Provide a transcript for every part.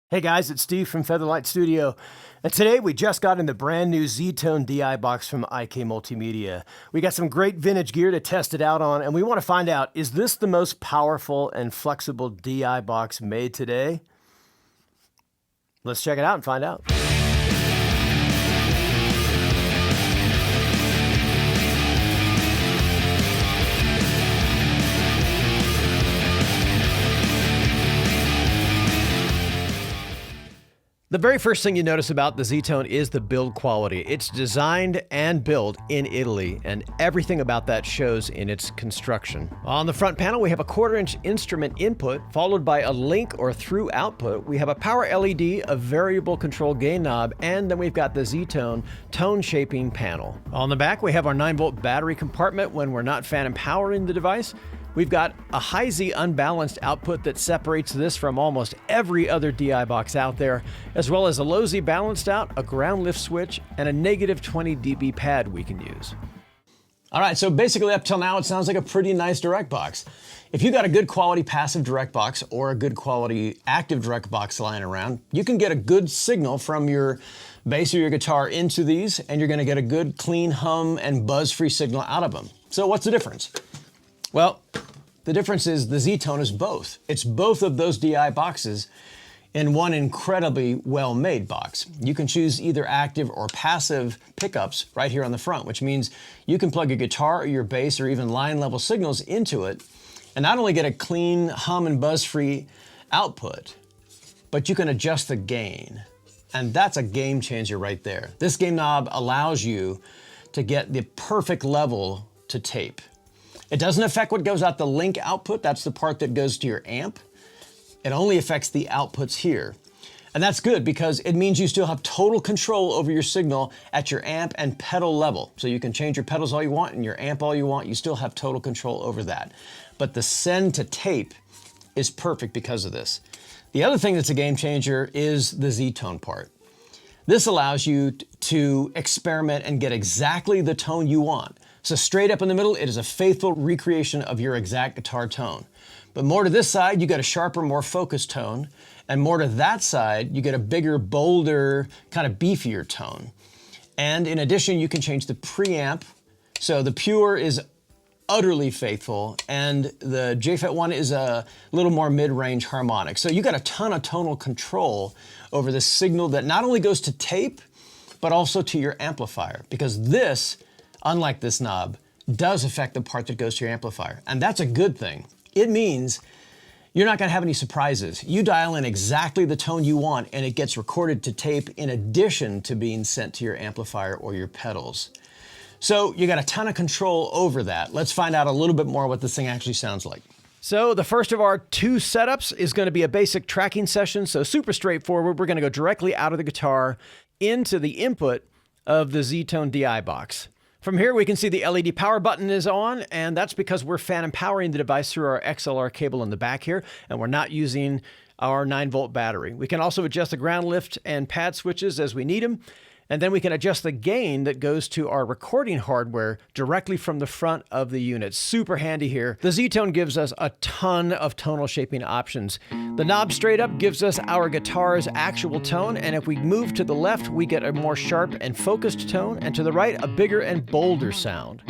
Hey guys, it's Steve from Featherlight Studio, and today we just got in the brand new Z-Tone DI box from IK Multimedia. We got some great vintage gear to test it out on, and we want to find out, is this the most powerful and flexible DI box made today? Let's check it out and find out. The very first thing you notice about the Z-Tone is the build quality. It's designed and built in Italy, and everything about that shows in its construction. On the front panel, we have a 1/4-inch instrument input, followed by a link or through output. We have a power LED, a variable control gain knob, and then we've got the Z-Tone tone shaping panel. On the back, we have our 9-volt battery compartment when we're not phantom powering the device. We've got a high Z unbalanced output that separates this from almost every other DI box out there, as well as a low Z balanced out, a ground lift switch, and a negative 20 dB pad we can use. All right, so basically up till now, it sounds like a pretty nice direct box. If you got a good quality passive direct box or a good quality active direct box lying around, you can get a good signal from your bass or your guitar into these, and you're gonna get a good clean hum and buzz-free signal out of them. So what's the difference? Well, the difference is the Z-Tone is both. It's both of those DI boxes in one incredibly well-made box. You can choose either active or passive pickups right here on the front, which means you can plug your guitar or your bass or even line level signals into it and not only get a clean hum and buzz-free output, but you can adjust the gain. And that's a game changer right there. This gain knob allows you to get the perfect level to tape. It doesn't affect what goes out the link output. That's the part that goes to your amp. It only affects the outputs here. And that's good because it means you still have total control over your signal at your amp and pedal level. So you can change your pedals all you want and your amp all you want. You still have total control over that. But the send to tape is perfect because of this. The other thing that's a game changer is the Z-Tone part. This allows you to experiment and get exactly the tone you want. So straight up in the middle, it is a faithful recreation of your exact guitar tone. But more to this side, you get a sharper, more focused tone. And more to that side, you get a bigger, bolder, kind of beefier tone. And in addition, you can change the preamp. So the Pure is utterly faithful, and the JFET one is a little more mid-range harmonic. So you got a ton of tonal control over the signal that not only goes to tape, but also to your amplifier. Because this, unlike this knob, does affect the part that goes to your amplifier. And that's a good thing. It means you're not gonna have any surprises. You dial in exactly the tone you want and it gets recorded to tape in addition to being sent to your amplifier or your pedals. So you got a ton of control over that. Let's find out a little bit more what this thing actually sounds like. So the first of our two setups is gonna be a basic tracking session. So super straightforward. We're gonna go directly out of the guitar into the input of the Z-Tone DI box. From here, we can see the LED power button is on, and that's because we're phantom powering the device through our XLR cable in the back here, and we're not using our 9-volt battery. We can also adjust the ground lift and pad switches as we need them, and then we can adjust the gain that goes to our recording hardware directly from the front of the unit. Super handy here. The Z-Tone gives us a ton of tonal shaping options. The knob straight up gives us our guitar's actual tone, and if we move to the left, we get a more sharp and focused tone, and to the right, a bigger and bolder sound.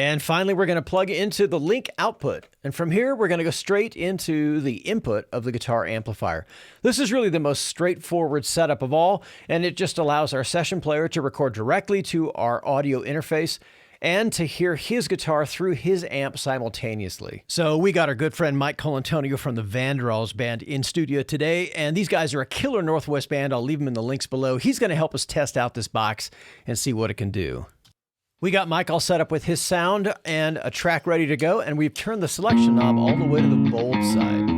And finally, we're going to plug into the link output. And from here, we're going to go straight into the input of the guitar amplifier. This is really the most straightforward setup of all, and it just allows our session player to record directly to our audio interface and to hear his guitar through his amp simultaneously. So we got our good friend Mike Colotonio from the Vanderwalls Band in studio today, and these guys are a killer Northwest band. I'll leave them in the links below. He's going to help us test out this box and see what it can do. We got Mike all set up with his sound and a track ready to go, and we've turned the selection knob all the way to the bold side.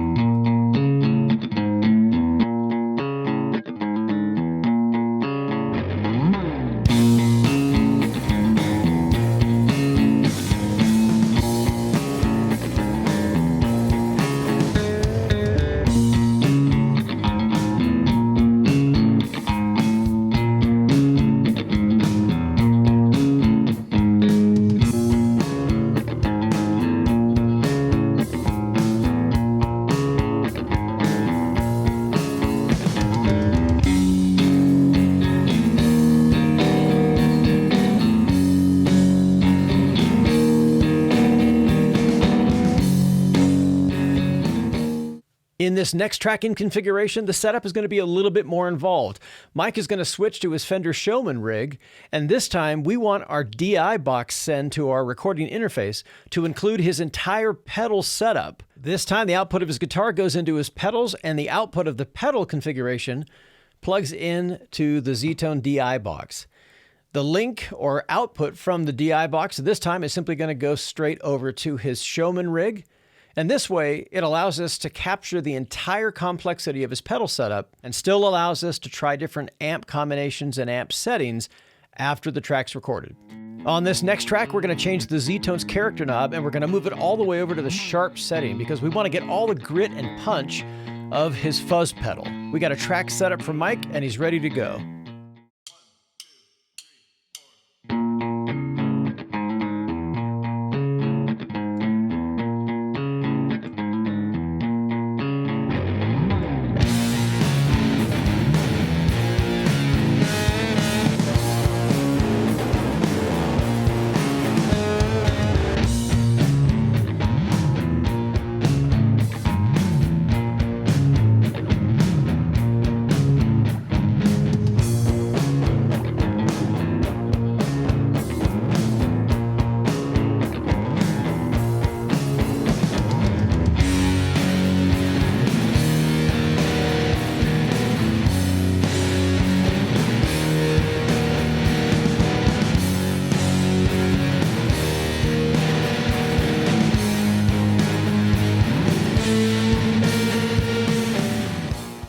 In this next tracking configuration, the setup is going to be a little bit more involved. Mike is going to switch to his Fender Showman rig, and this time we want our DI box send to our recording interface to include his entire pedal setup. This time the output of his guitar goes into his pedals, and the output of the pedal configuration plugs in to the Z-Tone DI box. The link or output from the DI box this time is simply going to go straight over to his Showman rig. And this way, it allows us to capture the entire complexity of his pedal setup and still allows us to try different amp combinations and amp settings after the track's recorded. On this next track, we're going to change the Z-Tone's character knob and we're going to move it all the way over to the sharp setting because we want to get all the grit and punch of his fuzz pedal. We got a track set up for Mike and he's ready to go.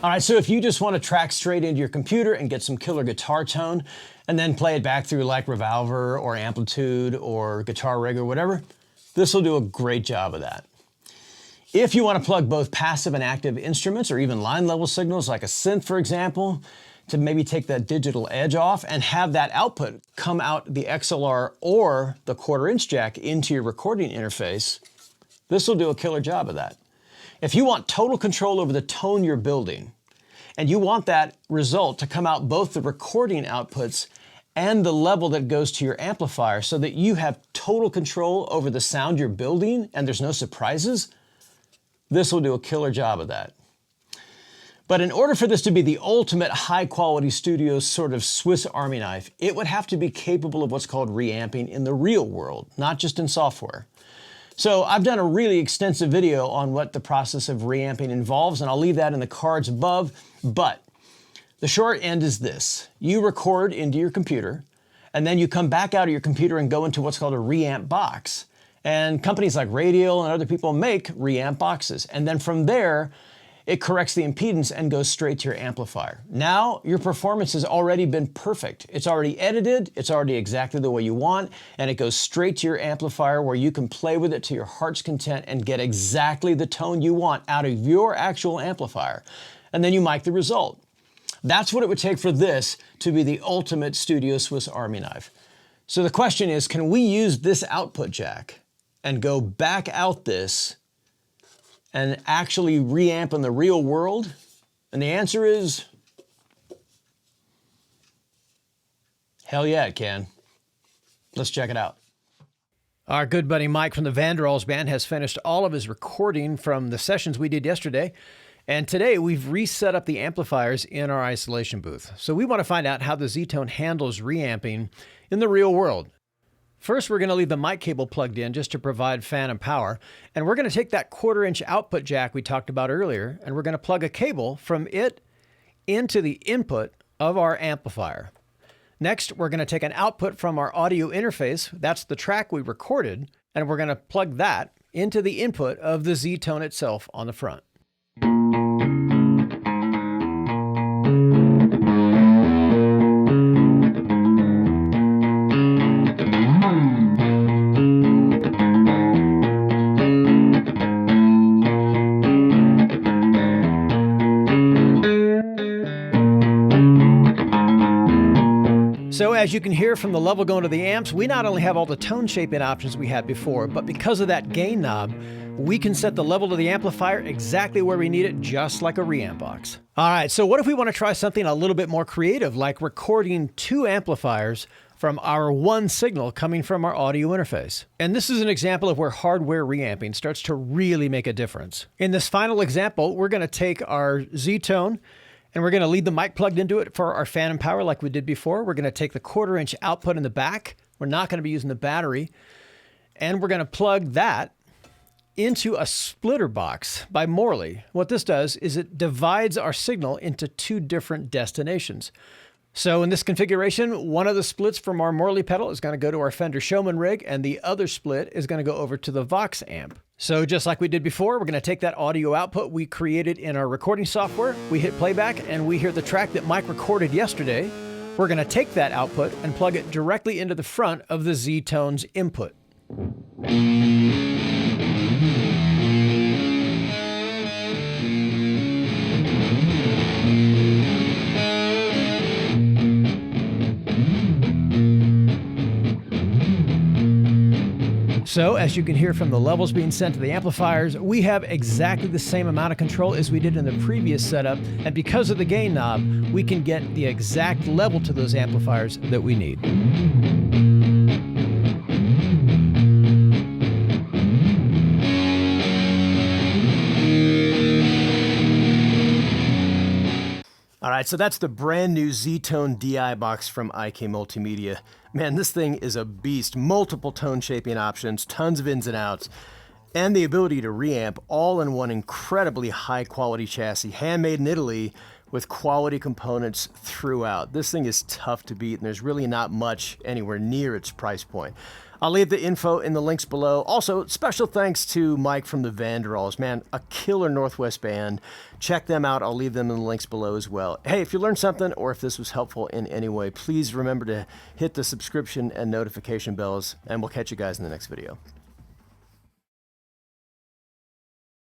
All right, so if you just want to track straight into your computer and get some killer guitar tone and then play it back through like Revolver or Amplitude or Guitar Rig or whatever, this will do a great job of that. If you want to plug both passive and active instruments or even line level signals like a synth, for example, to maybe take that digital edge off and have that output come out the XLR or the 1/4-inch jack into your recording interface, this will do a killer job of that. If you want total control over the tone you're building, and you want that result to come out both the recording outputs and the level that goes to your amplifier so that you have total control over the sound you're building and there's no surprises, this will do a killer job of that. But in order for this to be the ultimate high-quality studio sort of Swiss Army knife, it would have to be capable of what's called reamping in the real world, not just in software. So I've done a really extensive video on what the process of reamping involves, and I'll leave that in the cards above. But the short end is this. You record into your computer, and then you come back out of your computer and go into what's called a reamp box. And companies like Radial and other people make reamp boxes. And then from there, it corrects the impedance and goes straight to your amplifier. Now, your performance has already been perfect. It's already edited, it's already exactly the way you want, and it goes straight to your amplifier where you can play with it to your heart's content and get exactly the tone you want out of your actual amplifier. And then you mic the result. That's what it would take for this to be the ultimate studio Swiss Army knife. So the question is, can we use this output jack and go back out this and actually reamp in the real world? And the answer is, hell yeah, it can. Let's check it out. Our good buddy Mike from the Vanderwalls Band has finished all of his recording from the sessions we did yesterday. And today we've reset up the amplifiers in our isolation booth. So we want to find out how the Z-Tone handles reamping in the real world. First, we're going to leave the mic cable plugged in just to provide phantom power. And we're going to take that 1/4-inch output jack we talked about earlier, and we're going to plug a cable from it into the input of our amplifier. Next, we're going to take an output from our audio interface, that's the track we recorded, and we're going to plug that into the input of the Z-Tone itself on the front. So as you can hear from the level going to the amps, we not only have all the tone shaping options we had before, but because of that gain knob, we can set the level to the amplifier exactly where we need it, just like a reamp box. All right, so what if we want to try something a little bit more creative, like recording 2 amplifiers from our one signal coming from our audio interface? And this is an example of where hardware reamping starts to really make a difference. In this final example, we're going to take our Z-Tone and we're going to lead the mic plugged into it for our fan and power like we did before. We're going to take the 1/4 inch output in the back. We're not going to be using the battery. And we're going to plug that into a splitter box by Morley. What this does is it divides our signal into 2 different destinations. So in this configuration, one of the splits from our Morley pedal is going to go to our Fender Showman rig, and the other split is going to go over to the Vox amp. So just like we did before, we're going to take that audio output we created in our recording software, we hit playback, and we hear the track that Mike recorded yesterday. We're going to take that output and plug it directly into the front of the Z-Tone's input. So, as you can hear from the levels being sent to the amplifiers, we have exactly the same amount of control as we did in the previous setup, and because of the gain knob, we can get the exact level to those amplifiers that we need. All right, so that's the brand new Z-Tone DI box from IK Multimedia. Man, this thing is a beast. Multiple tone shaping options, tons of ins and outs, and the ability to reamp all in one incredibly high quality chassis, handmade in Italy with quality components throughout. This thing is tough to beat, and there's really not much anywhere near its price point. I'll leave the info in the links below. Also, special thanks to Mike from the Vanderwalls. Man, a killer Northwest band. Check them out. I'll leave them in the links below as well. Hey, if you learned something or if this was helpful in any way, please remember to hit the subscription and notification bells, and we'll catch you guys in the next video.